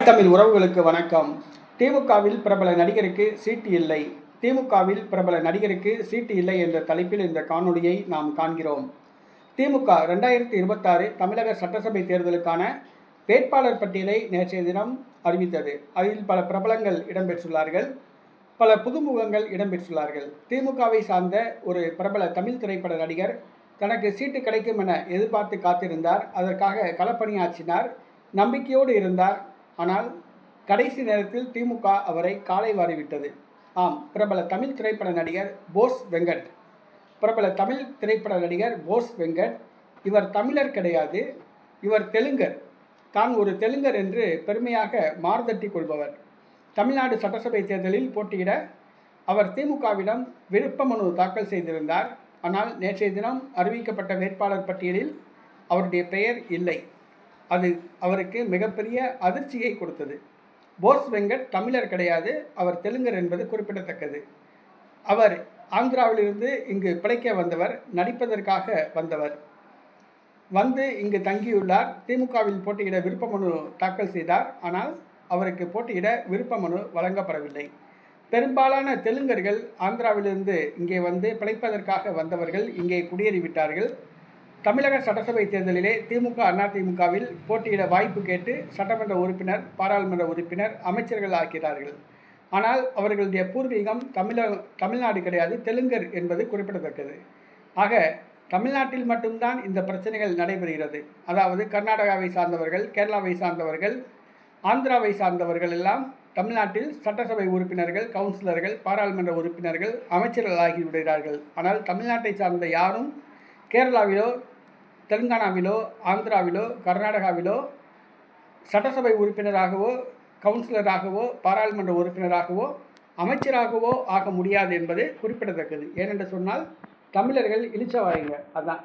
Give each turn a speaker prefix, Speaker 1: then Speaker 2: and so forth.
Speaker 1: தமிழ் உறவுகளுக்கு வணக்கம். திமுகவில் பிரபல நடிகருக்கு சீட்டு இல்லை. திமுகவில் பிரபல நடிகருக்கு சீட்டு இல்லை என்ற தலைப்பில் இந்த காணொலியை நாம் காண்கிறோம். திமுக 2026 தமிழக சட்டசபை தேர்தலுக்கான வேட்பாளர் பட்டியலை நேற்றைய தினம் அறிவித்தது. அதில் பல பிரபலங்கள் இடம்பெற்றுள்ளார்கள், பல புதுமுகங்கள் இடம்பெற்றுள்ளார்கள். திமுகவை சார்ந்த ஒரு பிரபல தமிழ் திரைப்பட நடிகர் தனக்கு சீட்டு கிடைக்கும் என எதிர்பார்த்து காத்திருந்தார். அதற்காக களப்பணியாற்றினார், நம்பிக்கையோடு இருந்தார். ஆனால் கடைசி நேரத்தில் திமுக அவரை காலை வாரிவிட்டது. ஆம், பிரபல தமிழ் திரைப்பட நடிகர் போஸ் வெங்கட். பிரபல தமிழ் திரைப்பட நடிகர் போஸ் வெங்கட். இவர் தமிழர் கிடையாது, இவர் தெலுங்கர். தான் ஒரு தெலுங்கர் என்று பெருமையாக மார்தட்டி கொள்பவர். தமிழ்நாடு சட்டசபை தேர்தலில் போட்டியிட அவர் திமுகவிடம் விருப்ப மனு தாக்கல் செய்திருந்தார். ஆனால் நேற்றைய தினம் அறிவிக்கப்பட்ட வேட்பாளர் பட்டியலில் அவருடைய பெயர் இல்லை. அது அவருக்கு மிகப்பெரிய அதிர்ச்சியை கொடுத்தது. போஸ் வெங்கட் தமிழர் கிடையாது, அவர் தெலுங்கர் என்பது குறிப்பிடத்தக்கது. அவர் ஆந்திராவிலிருந்து இங்கு பிழைக்க வந்தவர், நடிப்பதற்காக வந்தவர். வந்து இங்கு தங்கியுள்ளார். திமுகவில் போட்டியிட விருப்ப மனு தாக்கல் செய்தார். ஆனால் அவருக்கு போட்டியிட விருப்ப மனு வழங்கப்படவில்லை. பெரும்பாலான தெலுங்கர்கள் ஆந்திராவிலிருந்து இங்கே வந்து பிழைப்பதற்காக வந்தவர்கள் இங்கே குடியேறிவிட்டார்கள். தமிழக சட்டசபை தேர்தலிலே திமுக அதிமுகவில் போட்டியிட வாய்ப்பு கேட்டு சட்டமன்ற உறுப்பினர், பாராளுமன்ற உறுப்பினர், அமைச்சர்கள் ஆக்கிறார்கள். ஆனால் அவர்களுடைய பூர்வீகம் தமிழ்நாடு கிடையாது, தெலுங்கர் என்பது குறிப்பிடத்தக்கது. ஆக தமிழ்நாட்டில் மட்டும்தான் இந்த பிரச்சனைகள் நடைபெறுகிறது. அதாவது கர்நாடகாவை சார்ந்தவர்கள், கேரளாவை சார்ந்தவர்கள், ஆந்திராவை சார்ந்தவர்கள் எல்லாம் தமிழ்நாட்டில் சட்டசபை உறுப்பினர்கள், கவுன்சிலர்கள், பாராளுமன்ற உறுப்பினர்கள், அமைச்சர்கள் ஆகிவிடுகிறார்கள். ஆனால் தமிழ்நாட்டை சார்ந்த யாரும் கேரளாவிலோ, தெலுங்கானாவிலோ, ஆந்திராவிலோ, கர்நாடகாவிலோ சட்டசபை உறுப்பினராகவோ, கவுன்சிலராகவோ, பாராளுமன்ற உறுப்பினராகவோ, அமைச்சராகவோ ஆக முடியாது என்பது குறிப்பிடத்தக்கது. ஏனென்று சொன்னால் தமிழர்கள் இளிச்சவாயுங்க. அதான்